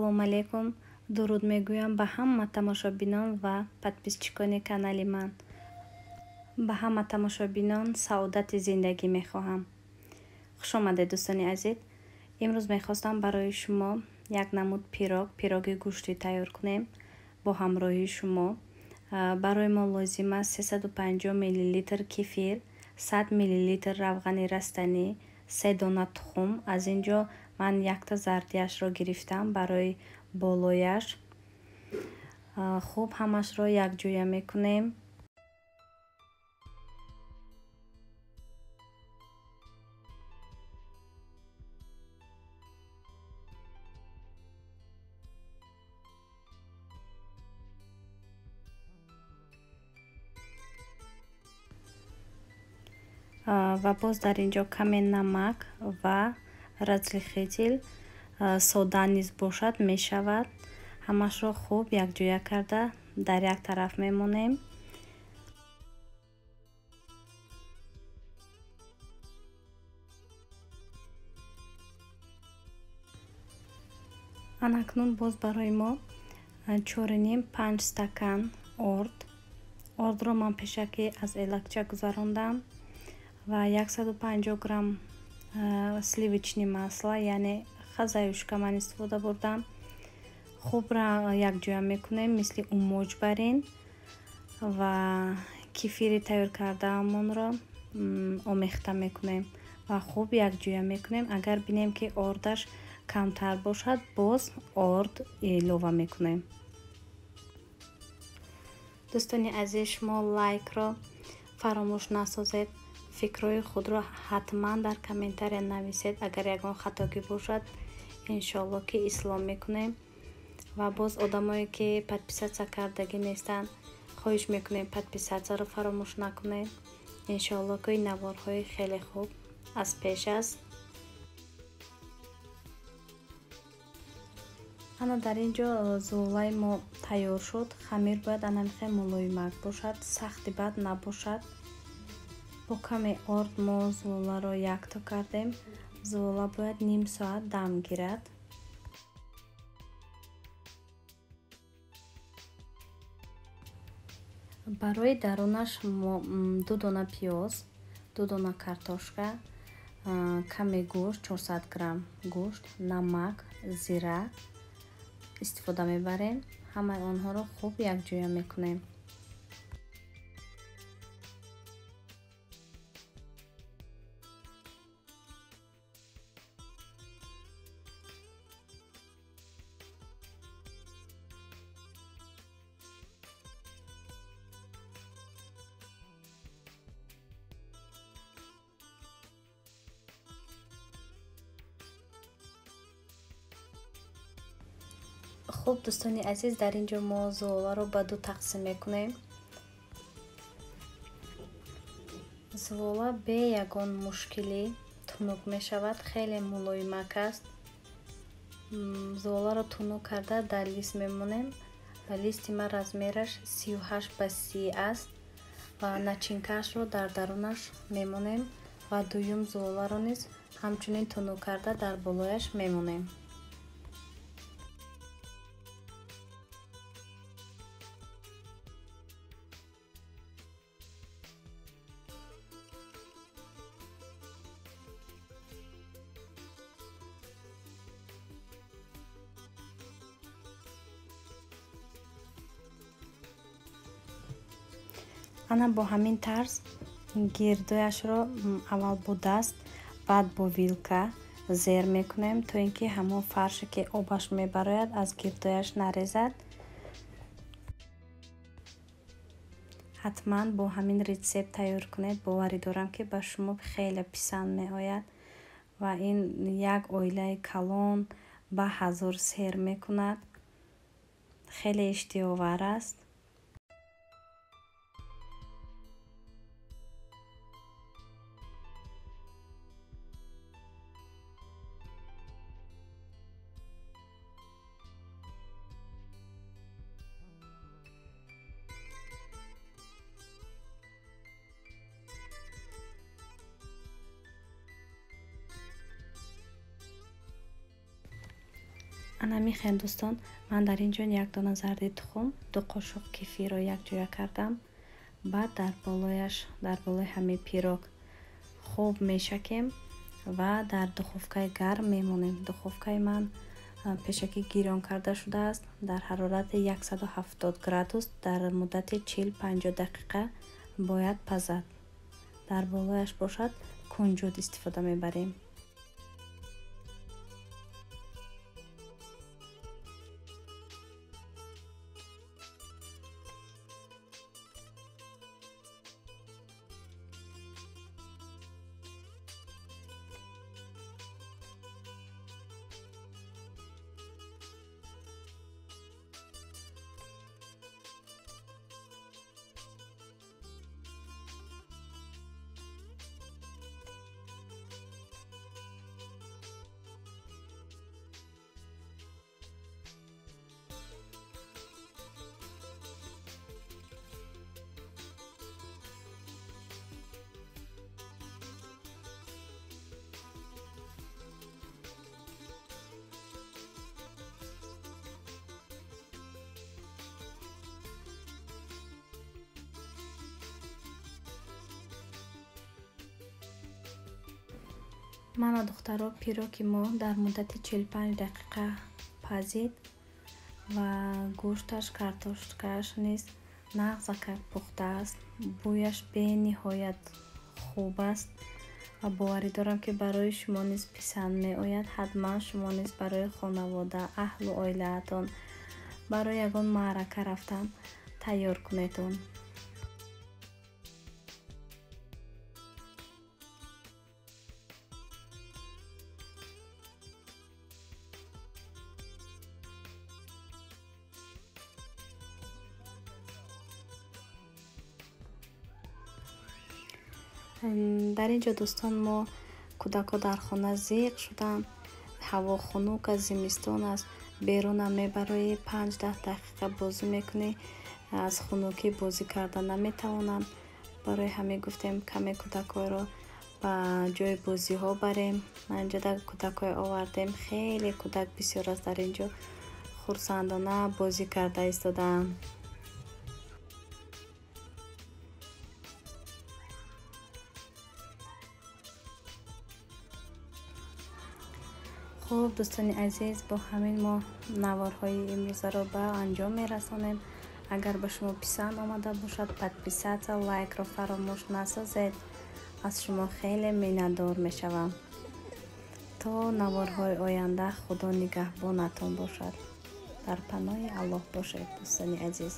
Ассалому алайкум. Дуруд мегӯям ба ҳама тамошобинон ва подписчикони канали ман. Ба ҳама тамошобинон саодати зиндагӣ мехоҳам. Хушомадед дӯстони азиз. Имрӯз мехостам барои шумо як намуд пироги гӯшти тайёр кунем бо ҳамроҳии шумо. Барои мо лозим аст 350 мл кефир, 100 мл равғани растанӣ, 3 дона тухм. Аз ин ҷо ман якта зардиашро гирифтам барои болояш. хуб ҳамашро якҷоя мекунем. ва боз дар ин ҷо каме намак ва разли хетил сода низ бошад мешавад. ҳамашро хуб якҷоя карда дар як тараф мемонем. анакнун боз барои мо 4,5 стакан ордро ман пешакӣ аз элакча гузарондам ва 150 грамм сливични масла, яъне хазаюшка ман истифода бурдам. хубра якҷоя мекунем мисли умоҷ барин ва кефири тайёр кардаамонро омехта мекунем ва хуб якҷоя мекунем. Агар бинем ки ордаш камтар бошад, боз орд илова мекунем. дӯстони азиз, шумо лайкро фаромӯш насозед. фикрҳои худро ҳатман дар комментария нависед. агар ягон хатогӣ бошад, иншоалло ки ислоҳ мекунем. ва боз одамое ки подписатсия кардагӣ нестанд, хоҳиш мекунем подписатсияро фаромӯш накунед. иншоалло ки наворҳои хеле хуб аз пеш аст. ана дар ин ҷо зулаи мо тайёр шуд. хамир бояд анамихе мулоимак бошад, сахти бад набошад. бо каме орд мо зуларо якто кардем. зула бояд ним соат дам гирад. барои дарунаш 2 дона пиёз, 2 дона картошка, каме гӯшт, 400 грамм гӯшт, намак, зира истифода мебарем. ҳамаи онҳоро хуб якҷоя мекунем. хуб дӯстони азиз, дар ин ҷо мо зуларо ба ду тақсим мекунем. зула бе ягон мушкилӣ тунук мешавад, хеле мулоимак аст. зуларо тунук карда дар лист мемонем. листи ман размераш 38 ба 30 аст ва начинкаашро дар дарунаш мемонем ва дуюм зуларо низ ҳамчунин тунук карда дар болояш мемонем. ана бо ҳамин тарз гирдояшро аввал бо даст, баъд бо вилка зер мекунем, то ин ки ҳамон фарше ки обаш мебарояд аз гирдояш нарезад. ҳатман бо ҳамин рецепт тайёр кунед. боварӣ дорам ки ба шумо хеле писанд меояд ва ин як оилаи калон ба ҳазор сер мекунад. хеле иштиҳовар аст. анамихен дӯстон, ман дар ин ҷо як дона зарди тухм, 2 қошуқ кефирро якҷоя кардам. баъд дар болои ҳамин пирог хуб мешакем ва дар духовкаи гарм мемонем. Духовкаи ман пешакӣ гирён карда шудааст. Дар ҳарорати 170 градус дар муддати 40-50 дақиқа бояд пазад. дар болояш бошад кунҷуд истифода мебарем. ману духтаро пироги мо дар муддати 45 дақиқа пазид ва гӯшташ, картошкааш низ нағзака пухтааст. бӯяш бениҳоят хуб аст ва боварӣ дорам, ки барои шумо низ писанд меояд. ҳатман шумо низ барои хонавода, аҳлу оилаатон, барои ягон маърака рафтан тайёр кунед он. дар ин ҷо дӯстон, мо кӯдакҳо дар хона зиқ шуданд. ҳаво хунук аст, зимистон аст. берунам мебарои 5-10 дақиқа бозӣ мекунӣ. аз хунукӣ бозӣ карда наметавонанд. барои ҳамин гуфтем каме кӯдакҳоро ба ҷои бозиҳо барем. ман инҷо кӯдакҳо овардем. хеле кӯдак бисёр аст дар ин ҷо. хурсандона бозӣ карда истодаанд. хуб дӯстони азиз, бо ҳамин мо наворҳои имрӯзаро ба анҷом мерасонем. агар ба шумо писанд омада бошад, подписаться, лайкро фаромӯш насозед. аз шумо хеле миннатдор мешавам. то наворҳои оянда худо нигаҳбонатон бошад. дар паноҳи аллоҳ бошед дӯстони азиз.